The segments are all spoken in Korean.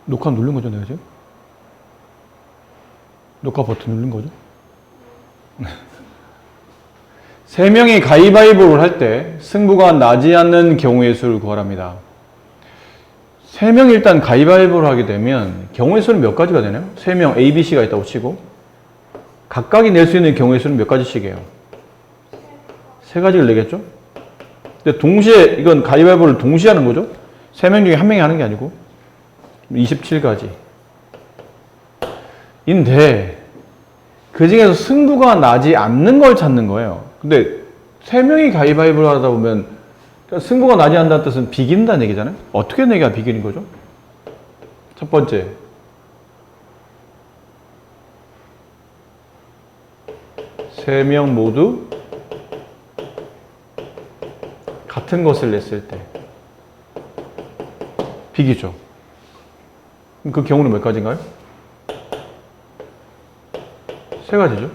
녹화 누른 거죠, 내가 지금? 녹화 버튼 누른 거죠? 세 명이 가위바위보를 할 때 승부가 나지 않는 경우의 수를 구하랍니다. 세 명이 일단 가위바위보를 하게 되면 경우의 수는 몇 가지가 되나요? 세 명 A, B, C가 있다고 치고 각각이 낼 수 있는 경우의 수는 몇 가지씩이에요? 세 가지를 내겠죠? 근데 동시에 이건 가위바위보를 동시에 하는 거죠? 세 명 중에 한 명이 하는 게 아니고 27가지 인데 그 중에서 승부가 나지 않는 걸 찾는 거예요. 근데 세 명이 가위바위보를 하다 보면 승부가 나지 않는다는 뜻은 비긴다는 얘기잖아요. 어떻게 내가 비기는 거죠? 첫 번째, 세 명 모두 같은 것을 냈을 때 비기죠. 그럼 그 경우는 몇 가지인가요? 세 가지죠.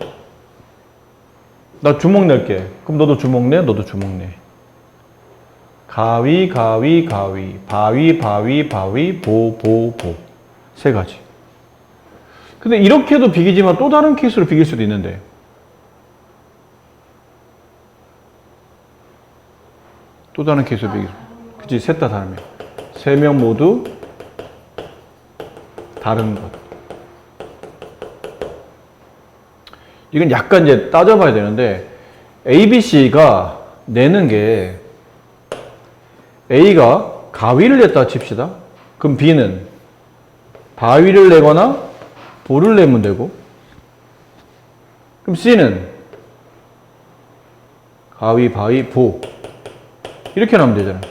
나 주먹 낼게. 그럼 너도 주먹 내, 너도 주먹 내. 가위, 가위, 가위, 바위, 바위, 바위, 보, 보, 보. 세 가지. 근데 이렇게도 비기지만 또 다른 케이스로 비길 수도 있는데. 또 다른 케이스로 비길 수. 그치, 셋 다 다르면. 세 명 모두 다른 것. 이건 약간 이제 따져봐야 되는데, A, B, C가 내는 게 A가 가위를 냈다 칩시다. 그럼 B는 바위를 내거나 볼을 내면 되고, 그럼 C는 가위, 바위, 보. 이렇게 나오면 되잖아요.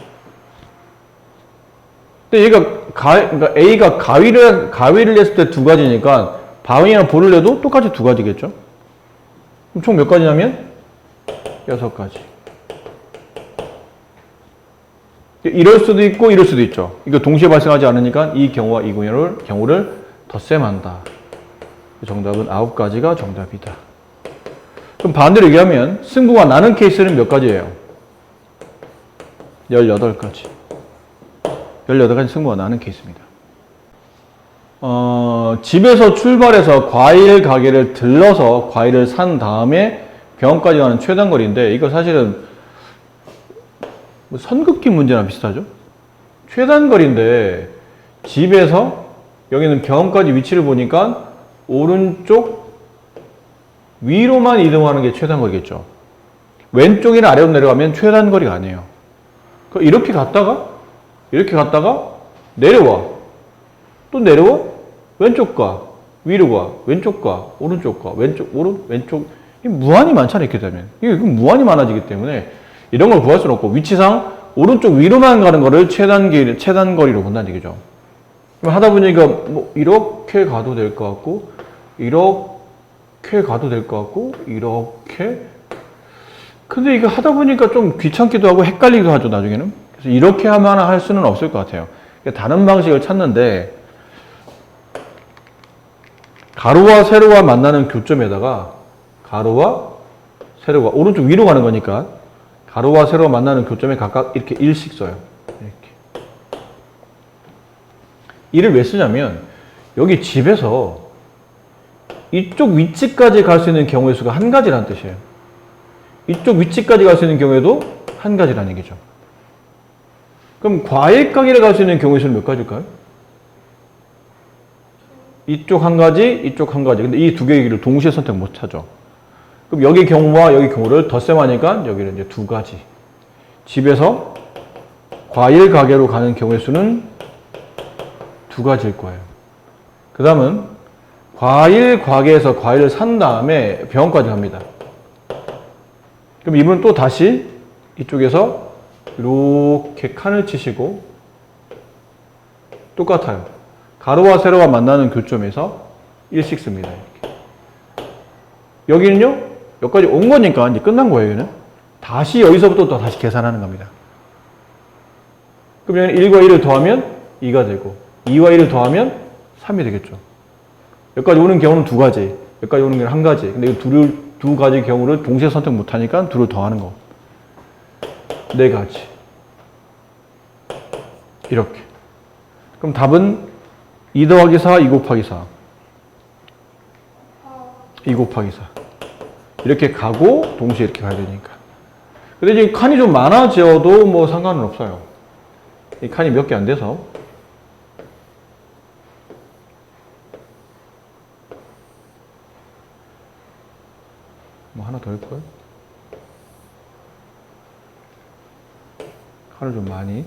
근데 얘가 그러니까 A가 가위를 냈을 때 두 가지니까 바위나 볼을 내도 똑같이 두 가지겠죠? 그럼 총 몇 가지냐면 6가지. 이럴 수도 있고 이럴 수도 있죠. 이거 동시에 발생하지 않으니까 이 경우와 이 경우를 덧셈한다. 정답은 9가지가 정답이다. 그럼 반대로 얘기하면 승부가 나는 케이스는 몇 가지예요? 18가지. 18가지 승부가 나는 케이스입니다. 집에서 출발해서 과일 가게를 들러서 과일을 산 다음에 병원까지 가는 최단 거리인데, 이거 사실은 선긋기 문제랑 비슷하죠? 최단 거리인데 집에서 여기는 병원까지 위치를 보니까 오른쪽 위로만 이동하는 게 최단 거리겠죠. 왼쪽이나 아래로 내려가면 최단 거리가 아니에요. 이렇게 갔다가 내려와. 또 내려와. 왼쪽 가. 위로 가. 왼쪽 가. 오른쪽 가. 왼쪽, 왼쪽. 무한히 많잖아요. 이렇게 되면. 이게 무한히 많아지기 때문에 이런 걸 구할 수는 없고, 위치상 오른쪽 위로만 가는 거를 최단 거리로 본다는 얘기죠. 그럼 하다 보니까 뭐 이렇게 가도 될 것 같고, 이렇게 가도 될 것 같고, 이렇게. 근데 이거 하다 보니까 좀 귀찮기도 하고 헷갈리기도 하죠, 나중에는. 그래서 이렇게 하면 할 수는 없을 것 같아요. 다른 방식을 찾는데, 가로와 세로가 만나는 교점에다가 가로와 세로가 오른쪽 위로 가는 거니까 가로와 세로가 만나는 교점에 각각 이렇게 1씩 써요. 이렇게. 이를 왜 쓰냐면 여기 집에서 이쪽 위치까지 갈 수 있는 경우의 수가 한 가지라는 뜻이에요. 이쪽 위치까지 갈 수 있는 경우에도 한 가지라는 얘기죠. 그럼 과일 가게를 갈 수 있는 경우의 수는 몇 가지일까요? 이쪽 한 가지, 이쪽 한 가지. 근데 이 두 개의 길을 동시에 선택 못 하죠. 그럼 여기 경우와 여기 경우를 덧셈하니까 여기는 이제 두 가지. 집에서 과일 가게로 가는 경우의 수는 두 가지일 거예요. 그 다음은 과일 가게에서 과일을 산 다음에 병원까지 갑니다. 그럼 이분은 또 다시 이쪽에서 이렇게 칸을 치시고 똑같아요. 가로와 세로가 만나는 교점에서 1씩 씁니다. 이렇게. 여기는요, 여기까지 온 거니까 이제 끝난 거예요, 여기는. 다시 여기서부터 또 다시 계산하는 겁니다. 그럼 여기는 1과 1을 더하면 2가 되고, 2와 1을 더하면 3이 되겠죠. 여기까지 오는 경우는 두 가지, 여기까지 오는 경우는 한 가지. 근데 이 두 가지 경우를 동시에 선택 못 하니까 둘을 더하는 거. 4가지. 이렇게. 그럼 답은 2 더하기 4, 2 곱하기 4. 2 곱하기 4. 이렇게 가고 동시에 이렇게 가야 되니까. 근데 이제 칸이 좀 많아져도 뭐 상관은 없어요. 이 칸이 몇 개 안 돼서. 뭐 하나 더 할까요? 칸을 좀 많이.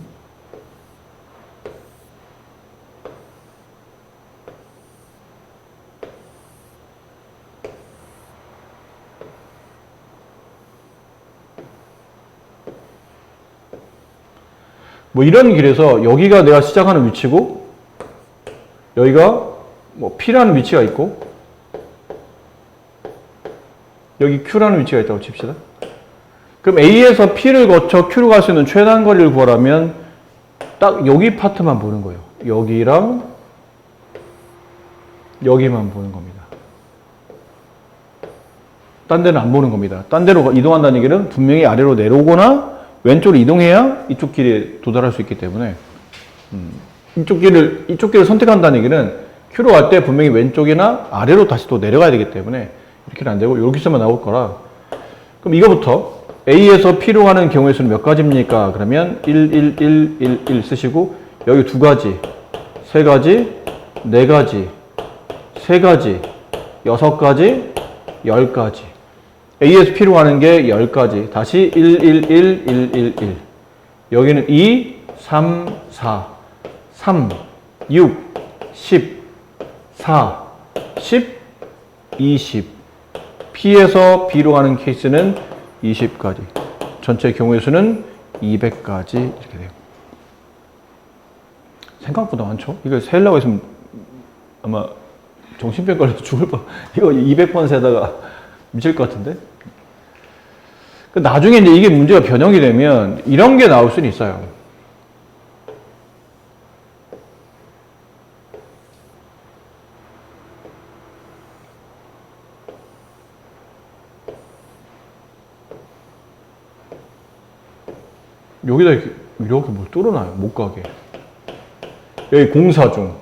뭐 이런 길에서 여기가 내가 시작하는 위치고 여기가 뭐 P라는 위치가 있고 여기 Q라는 위치가 있다고 칩시다. 그럼 A에서 P를 거쳐 Q로 갈 수 있는 최단 거리를 구하라면 딱 여기 파트만 보는 거예요. 여기랑 여기만 보는 겁니다. 딴 데는 안 보는 겁니다. 딴 데로 이동한다는 얘기는 분명히 아래로 내려오거나 왼쪽으로 이동해야 이쪽 길에 도달할 수 있기 때문에 이쪽 길을 선택한다는 얘기는 Q로 갈 때 분명히 왼쪽이나 아래로 다시 또 내려가야 되기 때문에 이렇게는 안 되고 이렇게서만 나올 거라. 그럼 이거부터 A에서 P로 가는 경우의 수는 몇 가지입니까? 그러면 1, 1, 1, 1, 1 쓰시고 여기 2가지, 3가지, 4가지, 3가지, 6가지, 10가지. A에서 P로 가는 게 10가지. 다시 1, 1, 1, 1, 1, 1. 여기는 2, 3, 4, 3, 6, 10, 4, 10, 20. P에서 B로 가는 케이스는 20가지. 전체 경우의 수는 200가지. 이렇게 돼요. 생각보다 많죠? 이거 세려고 했으면 아마 정신병 걸려서 죽을 뻔. 이거 200번 세다가 미칠 것 같은데? 나중에 이제 이게 문제가 변형이 되면 이런 게 나올 수는 있어요. 여기다 이렇게 뭘 뚫어놔요. 못 가게. 여기 공사 중.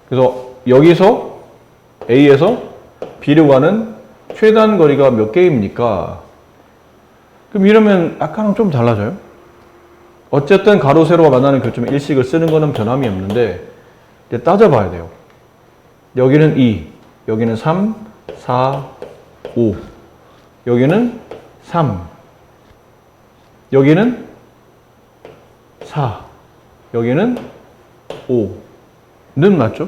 그래서 여기서 A에서 B로 가는 최단 거리가 몇 개입니까? 그럼 이러면 아까랑 좀 달라져요. 어쨌든 가로, 세로가 만나는 교점에 일식을 쓰는 거는 변함이 없는데 이제 따져봐야 돼요. 여기는 2, 여기는 3, 4, 5, 여기는 3, 여기는 4, 여기는 5는 맞죠?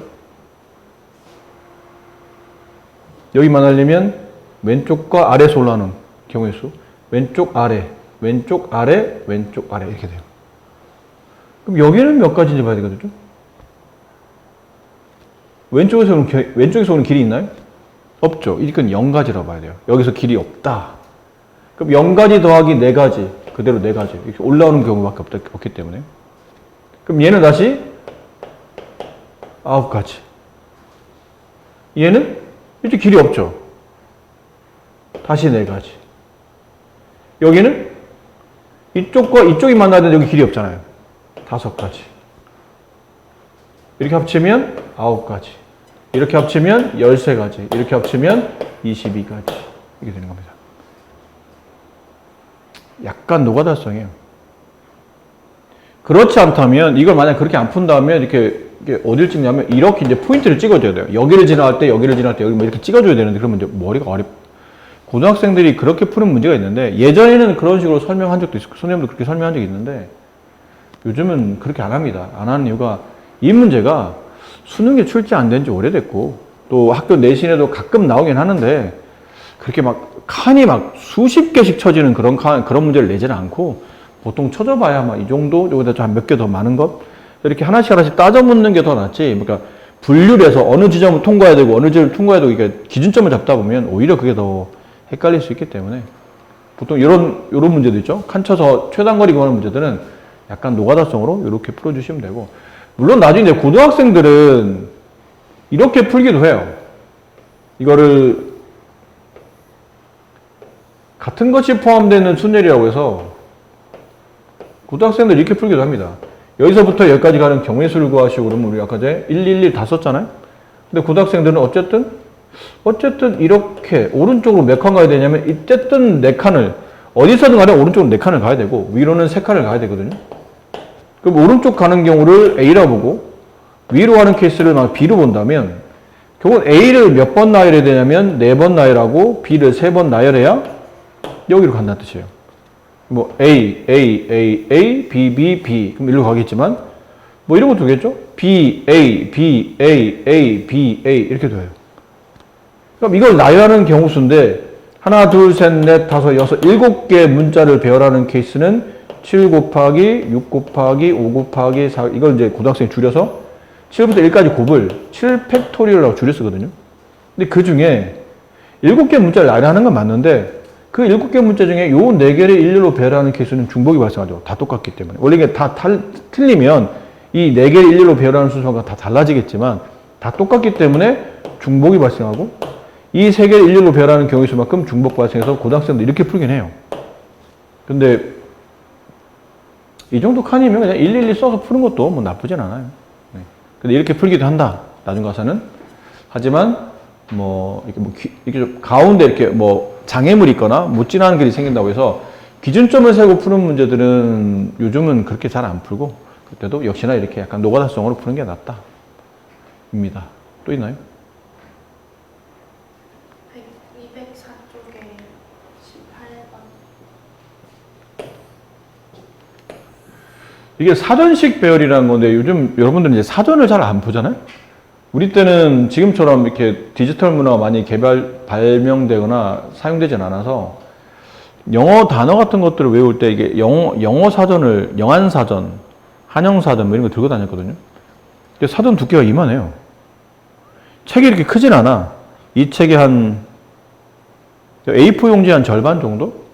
여기 만나려면 왼쪽과 아래에서 올라오는 경우의 수, 왼쪽 아래, 왼쪽 아래, 왼쪽 아래 이렇게 돼요. 그럼 여기는 몇 가지인지 봐야 되거든요. 왼쪽에서 오는 길이 있나요? 없죠. 이건 0가지라고 봐야 돼요. 여기서 길이 없다. 그럼 0가지 더하기 4가지, 그대로 4가지 이렇게 올라오는 경우밖에 없기 때문에. 그럼 얘는 다시 9가지. 얘는 이제 길이 없죠. 다시 4가지. 여기는 이쪽과 이쪽이 만나야 되는데 여기 길이 없잖아요. 5가지. 이렇게 합치면 9가지. 이렇게 합치면 13가지. 이렇게 합치면 22가지. 이렇게 되는 겁니다. 약간 노가다성이에요. 그렇지 않다면 이걸 만약 그렇게 안 푼다면 이렇게 어딜 찍냐면 이렇게 이제 포인트를 찍어줘야 돼요. 여기를 지나갈 때, 여기를 지나갈 때, 여기 뭐 이렇게 찍어줘야 되는데 그러면 이제 머리가 고등학생들이 그렇게 푸는 문제가 있는데 예전에는 그런 식으로 설명한 적도 있고 선생님도 그렇게 설명한 적이 있는데 요즘은 그렇게 안 합니다. 안 하는 이유가 이 문제가 수능에 출제 안 된 지 오래됐고 또 학교 내신에도 가끔 나오긴 하는데 그렇게 막 칸이 막 수십 개씩 쳐지는 그런 문제를 내지는 않고 보통 쳐져봐야 막 이 정도, 여기다 한 몇 개 더 많은 것 이렇게 하나씩 따져 묻는 게 더 낫지. 그러니까 분류해서 어느 지점을 통과해야 되고 어느 지점을 통과해야 되고 이게 기준점을 잡다 보면 오히려 그게 더 헷갈릴 수 있기 때문에 보통 이런 문제도 있죠. 칸 쳐서 최단거리 구하는 문제들은 약간 노가다성으로 이렇게 풀어주시면 되고 물론 나중에 이제 고등학생들은 이렇게 풀기도 해요. 이거를 같은 것이 포함되는 순열이라고 해서 고등학생들 이렇게 풀기도 합니다. 여기서부터 여기까지 가는 경우의 수를 구하시고 그러면 우리 아까 전에 111 다 썼잖아요. 근데 고등학생들은 어쨌든 이렇게 오른쪽으로 몇 칸 가야 되냐면 어쨌든 4칸을 어디서든 간에 오른쪽으로 4칸을 가야 되고 위로는 3칸을 가야 되거든요. 그럼 오른쪽 가는 경우를 A라고 보고 위로 가는 케이스를 막 B로 본다면 결국은 A를 몇 번 나열해야 되냐면 4번 나열하고 B를 3번 나열해야 여기로 간다는 뜻이에요. 뭐 A, B, B 그럼 일로 가겠지만 뭐 이런 것도 되겠죠? B, A, B, 이렇게 돼요. 그럼 이걸 나열하는 경우 수인데 하나, 둘, 셋, 넷, 다섯, 여섯, 7개의 문자를 배열하는 케이스는 7 곱하기 6 곱하기 5 곱하기 4 이걸 이제 고등학생이 줄여서 7부터 1까지 곱을 7팩토리얼이라고 줄여 쓰거든요. 근데 그 중에 7개 문자를 나열하는 건 맞는데 그 7개 문자 중에 요 4개를 일렬로 배열하는 케이스는 중복이 발생하죠. 다 똑같기 때문에. 원래 이게 다 틀리면 이 4개를 일렬로 배열하는 순서가 다 달라지겠지만 다 똑같기 때문에 중복이 발생하고 이 3개를 일렬로 배열하는 경우의 수만큼 중복 발생해서 고등학생도 이렇게 풀긴 해요. 근데 이 정도 칸이면 그냥 111 써서 푸는 것도 뭐 나쁘진 않아요. 네. 근데 이렇게 풀기도 한다. 나중 가서는. 하지만 이렇게 좀 가운데 이렇게 뭐 장애물이 있거나 못 지나는 길이 생긴다고 해서 기준점을 세고 푸는 문제들은 요즘은 그렇게 잘 안 풀고 그때도 역시나 이렇게 약간 노가다성으로 푸는 게 낫다. 입니다. 또 있나요? 204쪽에 18번. 이게 사전식 배열이라는 건데 요즘 여러분들은 이제 사전을 잘 안 보잖아요? 우리 때는 지금처럼 이렇게 디지털 문화가 많이 발명되거나 사용되진 않아서 영어 단어 같은 것들을 외울 때 이게 영어 사전을 영안사전, 한영사전 뭐 이런 거 들고 다녔거든요. 근데 사전 두께가 이만해요. 책이 이렇게 크진 않아. 이 책이 한 A4 용지 한 절반 정도?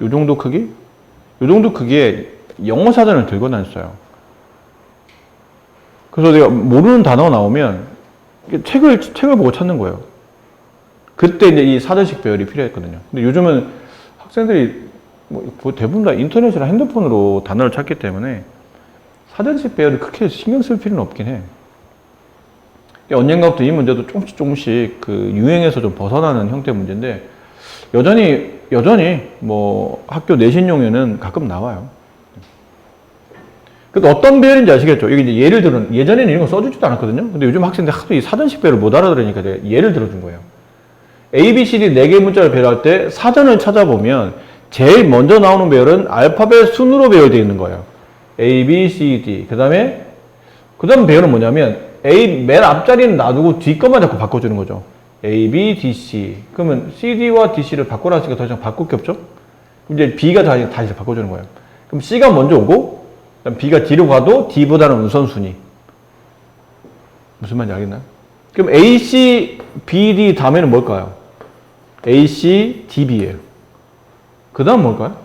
요 정도 크기? 요 정도 크기에 영어 사전을 들고 다녔어요. 그래서 내가 모르는 단어가 나오면 책을 보고 찾는 거예요. 그때 이제 이 사전식 배열이 필요했거든요. 근데 요즘은 학생들이 뭐 대부분 다 인터넷이나 핸드폰으로 단어를 찾기 때문에 사전식 배열을 그렇게 신경 쓸 필요는 없긴 해. 언젠가부터 이 문제도 조금씩 그 유행에서 좀 벗어나는 형태의 문제인데 여전히 뭐 학교 내신용에는 가끔 나와요. 근데 어떤 배열인지 아시겠죠? 이게 이제 예를 들은 예전에는 이런 거 써주지도 않았거든요. 근데 요즘 학생들 하도 이 사전식 배열을 못 알아들으니까 제가 예를 들어준 거예요. A, B, C, D 4개의 문자를 배열할 때 사전을 찾아보면 제일 먼저 나오는 배열은 알파벳 순으로 배열되어 있는 거예요. A, B, C, D. 그 다음 배열은 뭐냐면 A 맨 앞자리는 놔두고 뒤 것만 자꾸 바꿔주는 거죠. A, B, D, C. 그러면 C, D와 D, C를 바꿔놨으니까 더 이상 바꿀 게 없죠? 그럼 이제 B가 다시 바꿔주는 거예요. 그럼 C가 먼저 오고 그럼 B가 D로 가도 D보다는 우선순위. 무슨 말인지 알겠나요? 그럼 A, C, B, D 다음에는 뭘까요? A, C, D, B예요. 그 다음 뭘까요?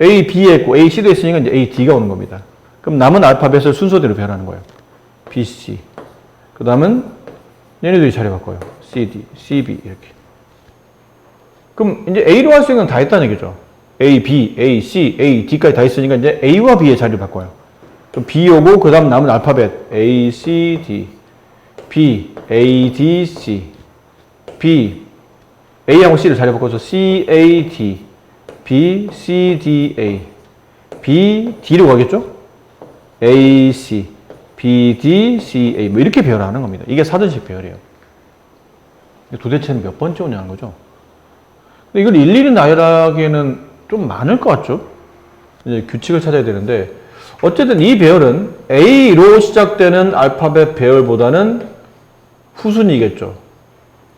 A, B에 있고 A, C도 있으니까 이제 A, D가 오는 겁니다. 그럼 남은 알파벳을 순서대로 배열하는 거예요. B, C. 그 다음은 얘네들이 자리 바꿔요. C, D, C, B 이렇게. 그럼 이제 A로 할 수 있는 건 다 했다는 얘기죠. A, B, A, C, A, D까지 다 있으니까 이제 A와 B의 자리를 바꿔요. 그럼 B 오고 그 다음 남은 알파벳 A, C, D, B, A, D, C, B, A하고 C를 자리 바꿔서 C, A, D, B, C, D, A, B, D로 가겠죠? A, C, B, D, C, A 뭐 이렇게 배열하는 겁니다. 이게 사전식 배열이에요. 도대체는 몇 번째 오냐는 거죠. 근데 이걸 일일이 나열하기에는 좀 많을 것 같죠? 이제 규칙을 찾아야 되는데 어쨌든 이 배열은 A로 시작되는 알파벳 배열보다는 후순위겠죠.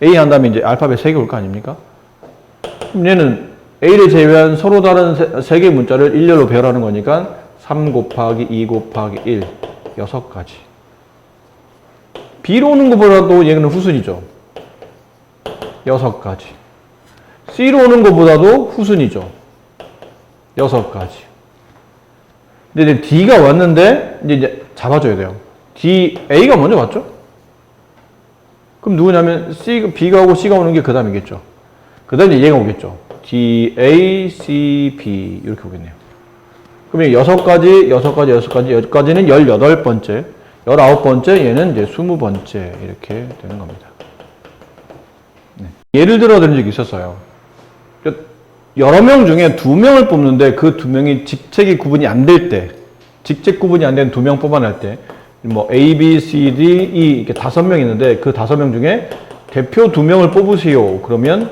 A 한 다음에 이제 알파벳 3개 올 거 아닙니까? 그럼 얘는 A를 제외한 서로 다른 3개의 문자를 일렬로 배열하는 거니까 3 곱하기 2 곱하기 1 6가지. B로 오는 것보다도 얘는 후순위죠. 6가지. C로 오는 것보다도 후순위죠. 6가지. 근데 이제 D가 왔는데 이제 잡아줘야 돼요. A가 먼저 왔죠? 그럼 누구냐면 B가 오고 C가 오는 게 그 다음이겠죠. 그 다음에 얘가 오겠죠. D, A, C, B 이렇게 오겠네요. 그러면 6가지, 6가지, 6가지, 여기까지는 18번째, 19번째, 얘는 이제 20번째 이렇게 되는 겁니다. 네. 예를 들어 드린 적이 있었어요. 여러 명 중에 2명을 뽑는데 그 2명이 직책이 구분이 안 될 때, 직책 구분이 안 되는 2명 뽑아낼 때, 뭐 A, B, C, D, E 이렇게 5명 있는데 그 5명 중에 대표 2명을 뽑으세요. 그러면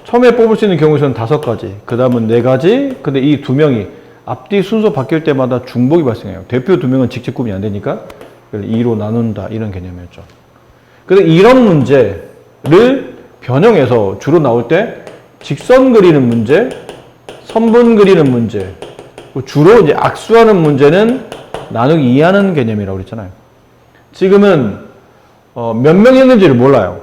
처음에 뽑을 수 있는 경우에는 5가지, 그 다음은 4가지, 근데 이 2명이 앞뒤 순서 바뀔 때마다 중복이 발생해요. 대표 2명은 직책 구분이 안 되니까 2로 나눈다 이런 개념이었죠. 근데 이런 문제를 변형해서 주로 나올 때 직선 그리는 문제, 선분 그리는 문제, 주로 이제 악수하는 문제는 나누기 2하는 개념이라고 그랬잖아요. 지금은 몇 명이 있는지를 몰라요.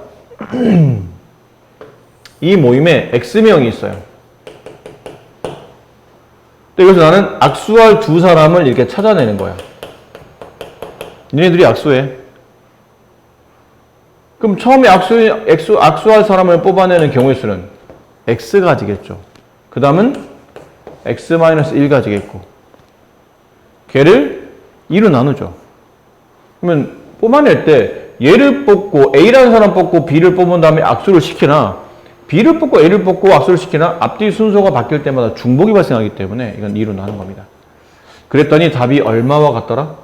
이 모임에 X명이 있어요. 그래서 나는 악수할 2사람을 이렇게 찾아내는 거야. 니네들이 악수해. 그럼 처음에 악수할 사람을 뽑아내는 경우의 수는 X가 지겠죠. 그 다음은 X-1가 지겠고, 걔를 2로 나누죠. 그러면 뽑아낼 때 얘를 뽑고 A라는 사람 뽑고 B를 뽑은 다음에 악수를 시키나, B를 뽑고 A를 뽑고 악수를 시키나 앞뒤 순서가 바뀔 때마다 중복이 발생하기 때문에 이건 2로 나눈 겁니다. 그랬더니 답이 얼마와 같더라?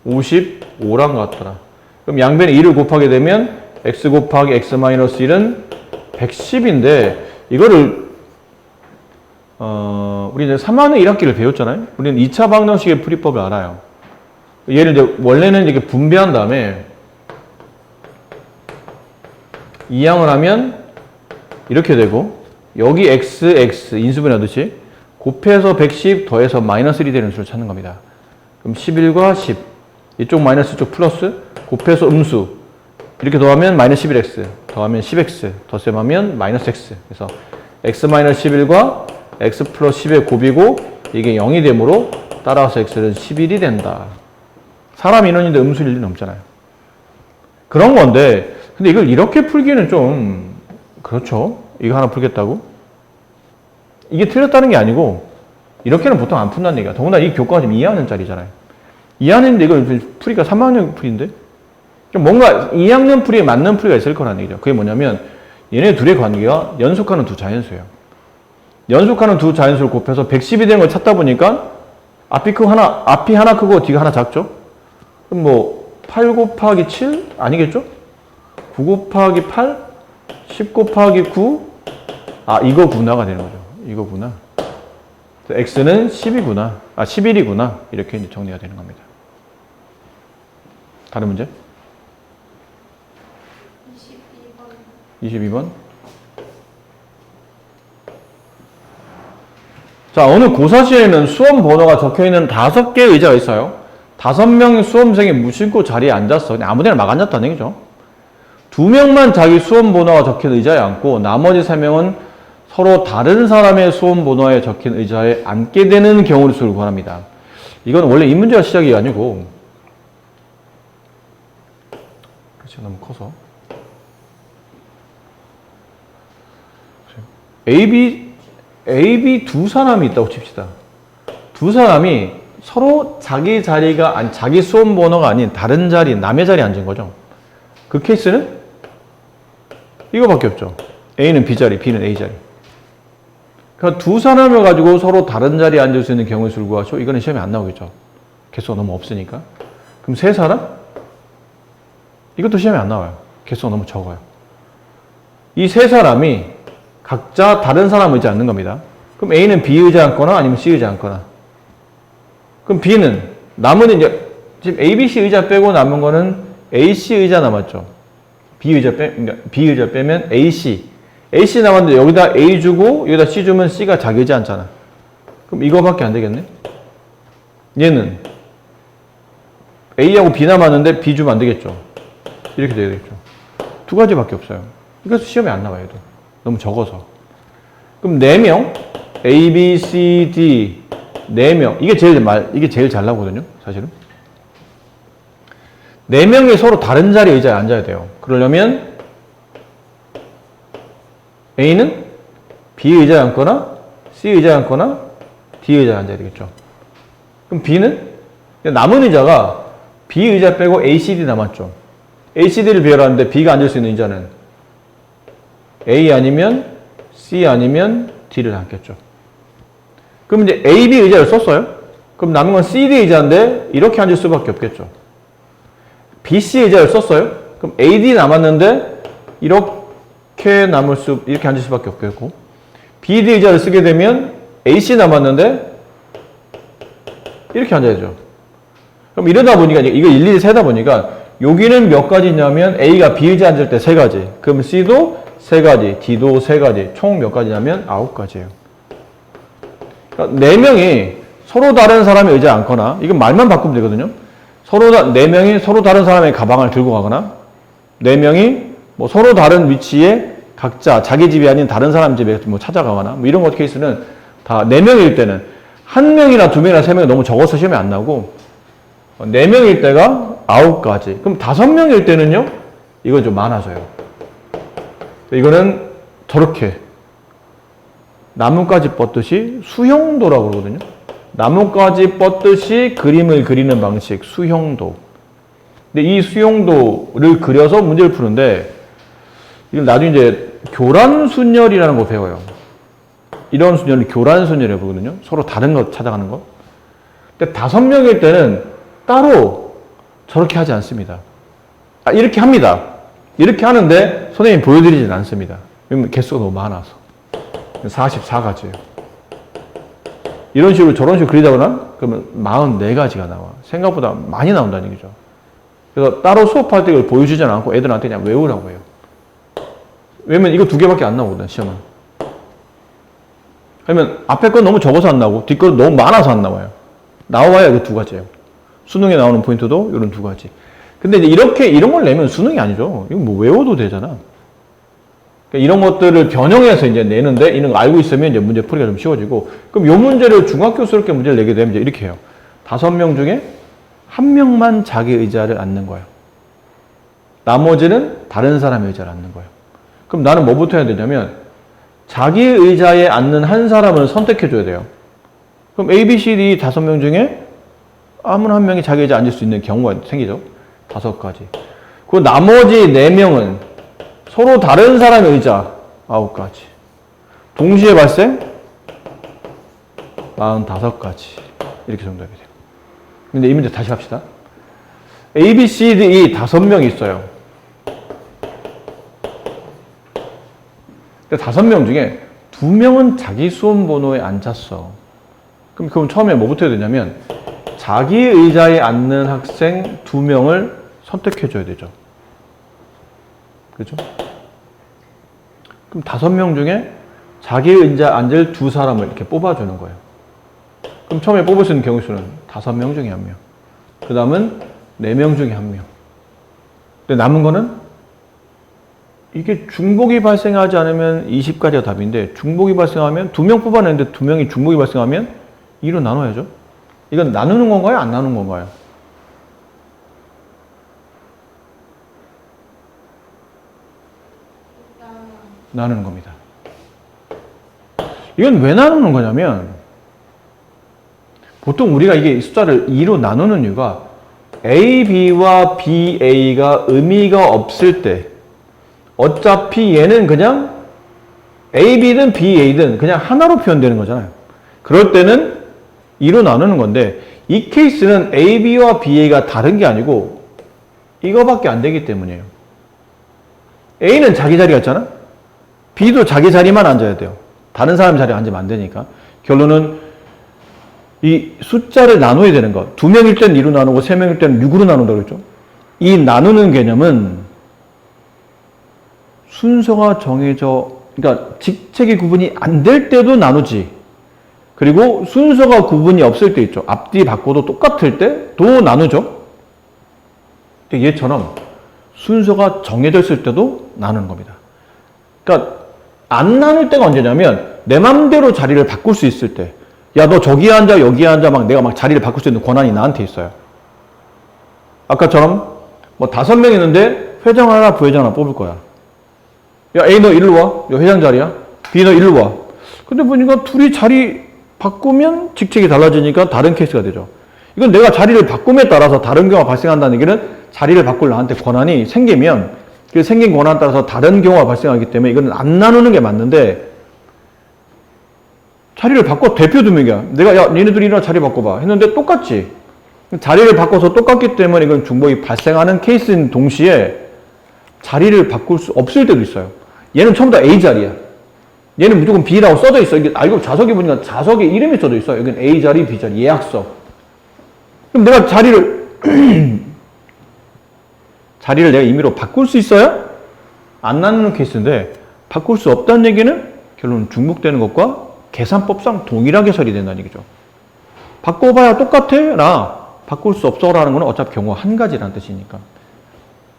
55랑 같더라. 그럼 양변에 2를 곱하게 되면 x 곱하기 x-1은 110인데 이거를 우리는 3학년 1학기를 배웠잖아요. 우리는 2차 방정식의 풀이법을 알아요. 얘를 이제 원래는 이렇게 분배한 다음에 이항을 하면 이렇게 되고 여기 x 인수분해 하듯이 곱해서 110 더해서 마이너스 1이 되는 수를 찾는 겁니다. 그럼 11과 10 이쪽 마이너스 이쪽 플러스 곱해서 음수 이렇게 더하면 마이너스 11x 더하면 10x 덧셈하면 마이너스 x. 그래서 x-11과 x 플러스 10의 곱이고 이게 0이 되므로 따라서 x는 11이 된다. 사람 인원인데 음수일 리는 없잖아요. 그런 건데 근데 이걸 이렇게 풀기는 좀 그렇죠. 이거 하나 풀겠다고? 이게 틀렸다는 게 아니고 이렇게는 보통 안 푼다는 얘기야. 더군다나 이 교과가 지금 2학년짜리잖아요. 2학년인데 이걸 풀이가 3학년 풀이인데 좀 뭔가 2학년 풀이에 맞는 풀이가 있을 거라는 얘기죠. 그게 뭐냐면 얘네 둘의 관계가 연속하는 두 자연수예요. 연속하는 두 자연수를 곱해서 110이 되는 걸 찾다 보니까 앞이 하나 크고 뒤가 하나 작죠? 그럼 뭐 8 곱하기 7? 아니겠죠? 9 곱하기 8? 10 곱하기 9? 아, 이거구나가 되는 거죠. 이거구나. x는 10이구나. 11이구나. 이렇게 이제 정리가 되는 겁니다. 다른 문제? 22번. 자, 오늘 고사시에는 수험 번호가 적혀있는 5개의 의자가 있어요. 5명의 수험생이 무심코 자리에 앉았어. 그냥 아무데나 막 앉았다는 얘기죠. 2명만 자기 수험 번호가 적힌 의자에 앉고 나머지 3명은 서로 다른 사람의 수험 번호에 적힌 의자에 앉게 되는 경우의 수를 구합니다. 이건 원래 이 문제가 시작이 아니고 그렇지 너무 커서 A, B 두 사람이 있다고 칩시다. 두 사람이 서로 자기 자리가 자기 수험 번호가 아닌 다른 자리, 남의 자리에 앉은 거죠. 그 케이스는 이거밖에 없죠. A는 B 자리, B는 A 자리. 그러니까 두 사람을 가지고 서로 다른 자리에 앉을 수 있는 경우의 수를 구하죠. 이거는 시험에 안 나오겠죠. 개수가 너무 없으니까. 그럼 세 사람? 이것도 시험에 안 나와요. 개수가 너무 적어요. 이 세 사람이 각자 다른 사람 의자 앉는 겁니다. 그럼 A는 B 의자 앉거나 아니면 C 의자 앉거나. 그럼 B는 남은 이제 지금 A, B, C 의자 빼고 남은 거는 A, C 의자 남았죠. B 의자 빼면 A, C. A, C 남았는데 여기다 A 주고 여기다 C 주면 C가 자기 의자 앉잖아. 그럼 이거밖에 안 되겠네. 얘는 A하고 B 남았는데 B 주면 안 되겠죠. 이렇게 되겠죠. 두 가지밖에 없어요. 그래서 시험에 안 나와요. 얘도. 너무 적어서. 그럼 4명 A, B, C, D 4명 이게 제일 잘 나오거든요. 사실은 4명이 서로 다른 자리 의자에 앉아야 돼요. 그러려면 A는 B 의자에 앉거나 C 의자에 앉거나 D 의자에 앉아야 되겠죠. 그럼 B는? 남은 의자가 B 의자 빼고 A, C, D 남았죠. A, C, D를 비교하는데 B가 앉을 수 있는 의자는 A 아니면 C 아니면 D를 앉겠죠. 그럼 이제 A, B 의자를 썼어요. 그럼 남은 건 C, D 의자인데 이렇게 앉을 수밖에 없겠죠. B, C 의자를 썼어요. 그럼 A, D 남았는데 이렇게 이렇게 앉을 수밖에 없겠고, B, D 의자를 쓰게 되면 A, C 남았는데 이렇게 앉아야죠. 그럼 이러다 보니까 이거 일일이 세다 보니까 여기는 몇 가지냐면 A가 B 의자에 앉을 때 3가지, 그럼 C도 3가지, D도 3가지, 총 몇 가지냐면 9가지예요. 그러니까 4명이 서로 다른 사람의 의자에 앉거나, 이건 말만 바꾸면 되거든요. 4명이 서로 다른 사람의 가방을 들고 가거나, 4명이 뭐 서로 다른 위치에 각자 자기 집이 아닌 다른 사람 집에 뭐 찾아가거나, 뭐 이런 것 케이스는 다 4명일 때는 1명이나 2명이나 3명이 너무 적어서 시험에 안 나오고, 4명일 때가 9가지. 그럼 5명일 때는요, 이건 좀 많아져요. 이거는 저렇게 나뭇가지 뻗듯이 수형도라고 그러거든요. 나뭇가지 뻗듯이 그림을 그리는 방식, 수형도. 근데 이 수형도를 그려서 문제를 푸는데, 이걸 나중에 이제 교란순열이라는 거 배워요. 이런 순열을 교란순열이라고 부르거든요. 서로 다른 것 찾아가는 거. 근데 5명일 때는 따로 저렇게 하지 않습니다. 이렇게 합니다. 이렇게 하는데 선생님이 보여드리진 않습니다. 왜냐면 개수가 너무 많아서. 44가지예요. 이런 식으로 저런 식으로 그리다거나 그러면 44가지가 나와. 생각보다 많이 나온다는 얘기죠. 그래서 따로 수업할 때 이걸 보여주지 않고 애들한테 그냥 외우라고 해요. 왜냐면 이거 2개밖에 안 나오거든, 시험은. 그러면 앞에 건 너무 적어서 안 나오고 뒷 건 너무 많아서 안 나와요. 나와야 이거 2가지예요. 수능에 나오는 포인트도 이런 2가지. 근데 이제 이런 걸 내면 수능이 아니죠. 이거 뭐 외워도 되잖아. 그러니까 이런 것들을 변형해서 이제 내는데, 이런 거 알고 있으면 이제 문제 풀이가 좀 쉬워지고, 그럼 요 문제를 중학교스럽게 문제를 내게 되면 이제 이렇게 해요. 5명 중에 1명만 자기 의자를 앉는 거예요. 나머지는 다른 사람의 의자를 앉는 거예요. 그럼 나는 뭐부터 해야 되냐면, 자기 의자에 앉는 한 사람을 선택해 줘야 돼요. 그럼 A, B, C, D 5명 중에 아무나 한 명이 자기 의자에 앉을 수 있는 경우가 생기죠. 5가지. 그 나머지 4명은 서로 다른 사람의 의자 9가지. 동시에 발생 45가지. 이렇게 정답이 돼요. 근데 이 문제 다시 합시다. A, B, C, D 5명이 있어요. 근데 5명 중에 2명은 자기 수험번호에 앉았어. 그럼 처음에 뭐부터 해야 되냐면, 자기 의자에 앉는 학생 2명을 선택해 줘야 되죠. 그렇죠? 그럼 5명 중에 자기 의자에 앉을 2사람을 이렇게 뽑아주는 거예요. 그럼 처음에 뽑을 수 있는 경우 수는 5명 중에 1명. 그 다음은 4명 중에 1명. 근데 남은 거는, 이게 중복이 발생하지 않으면 20가지가 답인데, 중복이 발생하면 2명 뽑아냈는데 2명이 중복이 발생하면 2로 나눠야죠. 이건 나누는 건가요? 안 나누는 건가요? 나누는 겁니다. 이건 왜 나누는 거냐면, 보통 우리가 이게 숫자를 2로 나누는 이유가 A, B와 B, A가 의미가 없을 때, 어차피 얘는 그냥 A, B든 B, A든 그냥 하나로 표현되는 거잖아요. 그럴 때는 2로 나누는 건데, 이 케이스는 A, B와 B, A가 다른 게 아니고 이거밖에 안 되기 때문이에요. A는 자기 자리가 있잖아. B도 자기 자리만 앉아야 돼요. 다른 사람 자리에 앉으면 안 되니까. 결론은 이 숫자를 나눠야 되는 거. 2명일 때는 2로 나누고 3명일 때는 6으로 나눈다고 했죠. 이 나누는 개념은 순서가 정해져, 그러니까 직책이 구분이 안 될 때도 나누지. 그리고 순서가 구분이 없을 때 있죠. 앞뒤 바꿔도 똑같을 때도 나누죠. 얘처럼 순서가 정해져 있을 때도 나누는 겁니다. 그러니까 안 나눌 때가 언제냐면, 내 맘대로 자리를 바꿀 수 있을 때. 야, 너 저기에 앉아, 여기에 앉아, 내가 자리를 바꿀 수 있는 권한이 나한테 있어요. 아까처럼 뭐 5명 있는데 회장 하나, 부회장 하나 뽑을 거야. 야, A 너 일로 와. 여 회장 자리야. B 너 일로 와. 근데 보니까 둘이 자리 바꾸면 직책이 달라지니까 다른 케이스가 되죠. 이건 내가 자리를 바꿈에 따라서 다른 경우가 발생한다는 얘기는 자리를 바꿀 나한테 권한이 생기면 그 생긴 권한에 따라서 다른 경우가 발생하기 때문에 이거는 안 나누는 게 맞는데 자리를 바꿔 대표 두 명이야. 내가 야 니네들이 일어나 자리 바꿔봐 했는데 똑같지. 자리를 바꿔서 똑같기 때문에 이건 중복이 발생하는 케이스인 동시에 자리를 바꿀 수 없을 때도 있어요. 얘는 처음부터 A 자리야. 얘는 무조건 B라고 써져 있어. 이게 알고 자석에 보니까 자석에 이름이 써져 있어. 여기는 A 자리, B 자리, 예약서. 그럼 내가 자리를 내가 임의로 바꿀 수 있어요? 안 나누는 케이스인데 바꿀 수 없다는 얘기는 결론은 중복되는 것과 계산법상 동일하게 처리된다는 얘기죠. 바꿔봐야 똑같아? 나 바꿀 수 없어라는 건 어차피 경우가 한 가지라는 뜻이니까.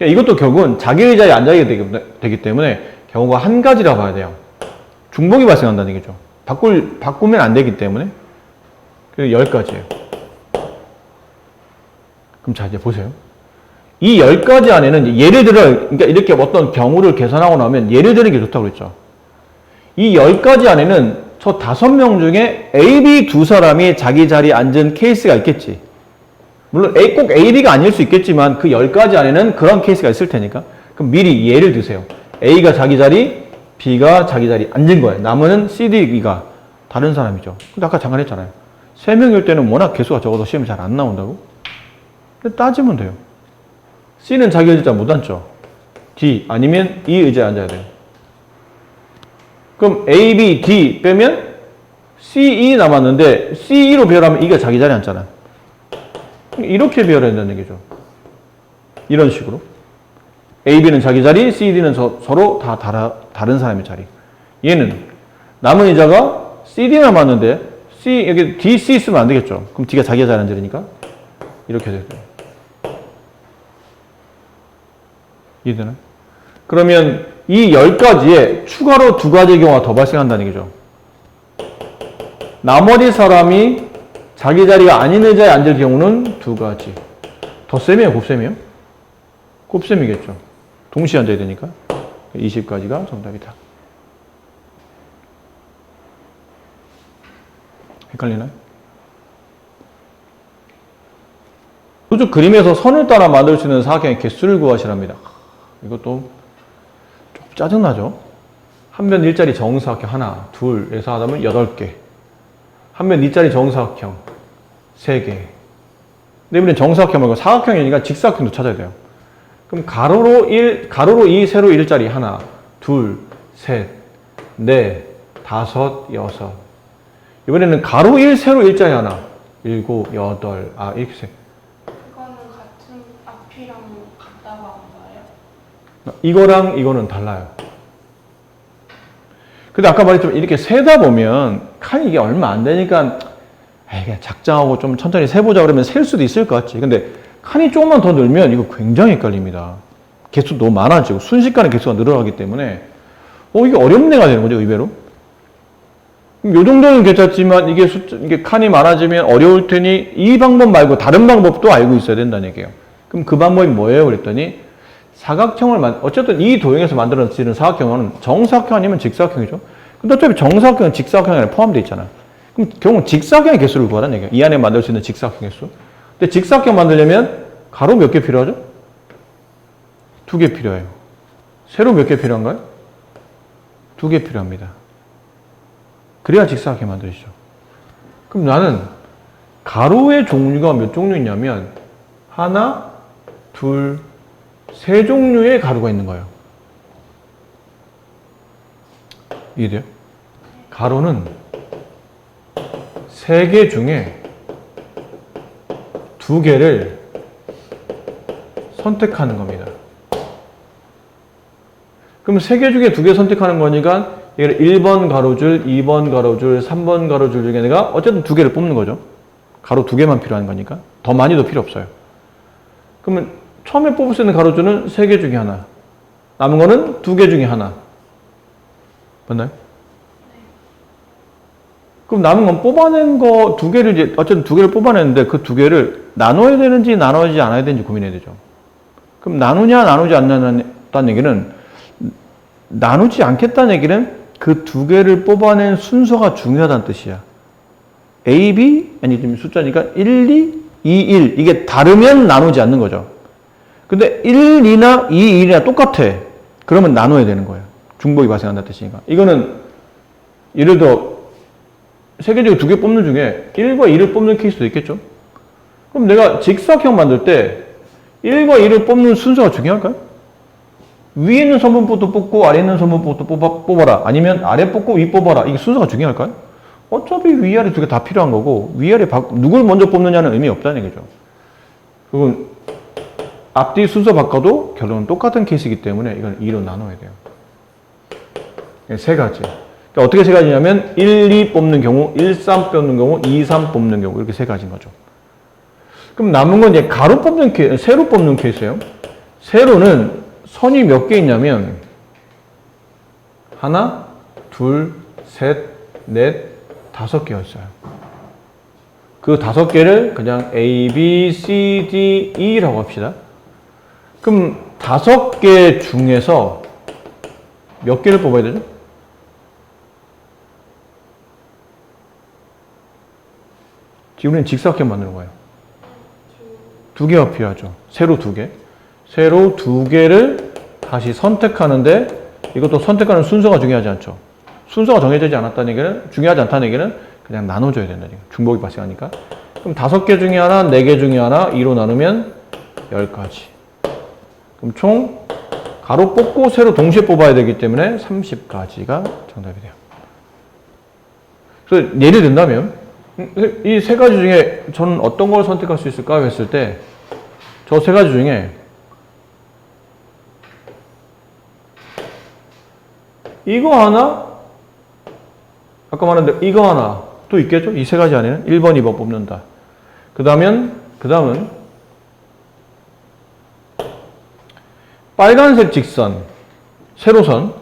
이것도 결국은 자기 의자에 앉아있게 되기 때문에 경우가 한 가지라 봐야 돼요. 중복이 발생한다는 얘기죠. 바꾸면 안 되기 때문에. 그래서 10가지예요. 그럼 자, 이제 보세요. 이 10가지 안에는 예를 들어, 그러니까 이렇게 어떤 경우를 계산하고 나면 예를 드는 게 좋다고 그랬죠. 이 10가지 안에는 저 5명 중에 A, B 두 사람이 자기 자리에 앉은 케이스가 있겠지. 물론 꼭 A, B가 아닐 수 있겠지만 그 10가지 안에는 그런 케이스가 있을 테니까. 그럼 미리 예를 드세요. A가 자기 자리, B가 자기 자리 앉은 거예요. 나머지는 C, D, E가 다른 사람이죠. 근데 아까 잠깐 했잖아요. 3명일 때는 워낙 개수가 적어서 시험에 잘 안 나온다고? 근데 따지면 돼요. C는 자기 의자 못 앉죠. D 아니면 E 의자에 앉아야 돼요. 그럼 A, B, D 빼면 C, E 남았는데 C, E로 배열하면 E가 자기 자리에 앉잖아요. 이렇게 배열해야 된다는 얘기죠. 이런 식으로. A, B는 자기 자리, C, D는 서로 다 다른 사람의 자리. 얘는 남은 의자가 C, D 남았는데 C, 여기 D, C 쓰면 안 되겠죠. 그럼 D가 자기 자리에 앉으니까 이렇게 돼요. 이해되나요? 그러면 이 10가지에 추가로 2가지 경우가 더 발생한다는 얘기죠. 나머지 사람이 자기 자리가 아닌 의자에 앉을 경우는 2가지. 덧셈이에요? 곱셈이에요? 곱셈이겠죠. 동시에 앉아야 되니까. 20가지가 정답이다. 헷갈리나요? 도적 그림에서 선을 따라 만들 수 있는 사각형의 개수를 구하시랍니다. 이것도 좀 짜증나죠? 한 면 일자리 정사각형 하나, 둘, 에서 하다면 8개. 한 면 이자리 정사각형 3개. 근데 이번엔 정사각형 말고 사각형이니까 직사각형도 찾아야 돼요. 그럼 가로로 2, 세로 1자리 하나, 둘, 셋, 넷, 5, 6. 이번에는 가로 1, 세로 1자리 하나, 7, 8, 이렇게 세. 그거는 같은 앞이랑 같다고 한 거예요? 이거랑 이거는 달라요. 근데 아까 말했지만 이렇게 세다 보면 칸이 이게 얼마 안 되니까 그냥 작정하고 좀 천천히 세보자 그러면 셀 수도 있을 것 같지. 근데 칸이 조금만 더 늘면 이거 굉장히 헷갈립니다. 개수 너무 많아지고 순식간에 개수가 늘어나기 때문에 이게 어렵네가 되는 거죠, 의외로. 요 정도는 괜찮지만 이게 칸이 많아지면 어려울 테니 이 방법 말고 다른 방법도 알고 있어야 된다는 얘기예요. 그럼 그 방법이 뭐예요? 그랬더니 사각형을 어쨌든 이 도형에서 만들어지는 사각형은 정사각형 아니면 직사각형이죠. 근데 어차피 정사각형은 직사각형 안에 포함되어 있잖아요. 그럼 결국 직사각형의 개수를 구하라는 얘기예요. 이 안에 만들 수 있는 직사각형 개수. 근데 직사각형 만들려면 가로 몇 개 필요하죠? 2개 필요해요. 세로 몇 개 필요한가요? 2개 필요합니다. 그래야 직사각형 만들어지죠. 그럼 나는 가로의 종류가 몇 종류 있냐면 하나, 둘, 3종류의 가로가 있는 거예요. 이해돼요? 가로는 3개 중에 2개를 선택하는 겁니다. 그럼 3개 중에 2개 선택하는 거니까 얘를 1번 가로줄, 2번 가로줄, 3번 가로줄 중에 내가 어쨌든 2개를 뽑는 거죠. 가로 2개만 필요한 거니까. 더 많이도 필요 없어요. 그러면 처음에 뽑을 수 있는 가로줄은 3개 중에 하나. 남은 거는 2개 중에 하나. 맞나요? 그럼 남은 건 뽑아낸 거 2개를 이제 어쨌든 2개를 뽑아냈는데 그 2개를 나눠야 되는지 나눠야지 않아야 되는지 고민해야 되죠. 그럼 나누냐 나누지 않는다는 얘기는 나누지 않겠다는 얘기는 그 2개를 뽑아낸 순서가 중요하다는 뜻이야. A, B, 아니 지금 숫자니까 1, 2, 2, 1 이게 다르면 나누지 않는 거죠. 근데 1, 2나 2, 1이나 똑같아. 그러면 나눠야 되는 거예요. 중복이 발생한다는 뜻이니까. 이거는 예를 들어 세계적으로 두 개 뽑는 중에 1과 2를 뽑는 케이스도 있겠죠. 그럼 내가 직사각형 만들 때 1과 2를 뽑는 순서가 중요할까요? 위에 있는 선분부터 뽑고 아래 있는 선분부터 뽑아라. 아니면 아래 뽑고 위 뽑아라. 이게 순서가 중요할까요? 어차피 위아래 두 개 다 필요한 거고 위아래 누굴 먼저 뽑느냐는 의미 없다는 얘기죠. 그건 앞뒤 순서 바꿔도 결론은 똑같은 케이스이기 때문에 이건 2로 나눠야 돼요. 세 가지. 그러니까 어떻게 세 가지냐면 1, 2 뽑는 경우, 1, 3 뽑는 경우, 2, 3 뽑는 경우 이렇게 세 가지인 거죠. 그럼 남은 건 이제 가로 뽑는 케이스, 세로 뽑는 케이스예요. 세로는 선이 몇 개 있냐면 하나, 둘, 셋, 넷, 5개였어요. 그 5개를 그냥 A, B, C, D, E라고 합시다. 그럼 5개 중에서 몇 개를 뽑아야 되죠? 지금 우리는 직사각형 만드는 거예요. 2개가 필요하죠. 세로 2개. 세로 2개를 다시 선택하는데 이것도 선택하는 순서가 중요하지 않죠. 순서가 정해지지 않았다는 얘기는, 중요하지 않다는 얘기는 그냥 나눠줘야 된다는 얘기예요. 중복이 발생하니까. 그럼 5개 중에 하나, 4개 중에 하나, 2로 나누면 10가지. 그럼 총 가로 뽑고 세로 동시에 뽑아야 되기 때문에 30가지가 정답이 돼요. 그래서 예를 든다면 이 세 가지 중에 저는 어떤 걸 선택할 수 있을까 했을 때 저 세 가지 중에 이거 하나, 아까 말한 이거 하나 또 있겠죠? 이 세 가지 안에는 1번, 2번 뽑는다. 그 다음은 빨간색 직선, 세로선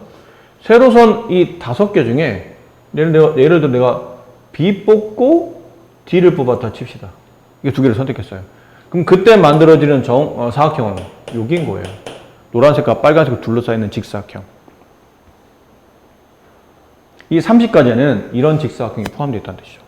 이 5개 중에 예를 들어 내가 B 뽑고 D를 뽑았다 칩시다. 이게 2개를 선택했어요. 그럼 그때 만들어지는 사각형은 여기인 거예요. 노란색과 빨간색으로 둘러싸이는 직사각형. 이 30가지에는 이런 직사각형이 포함되어 있다는 뜻이죠.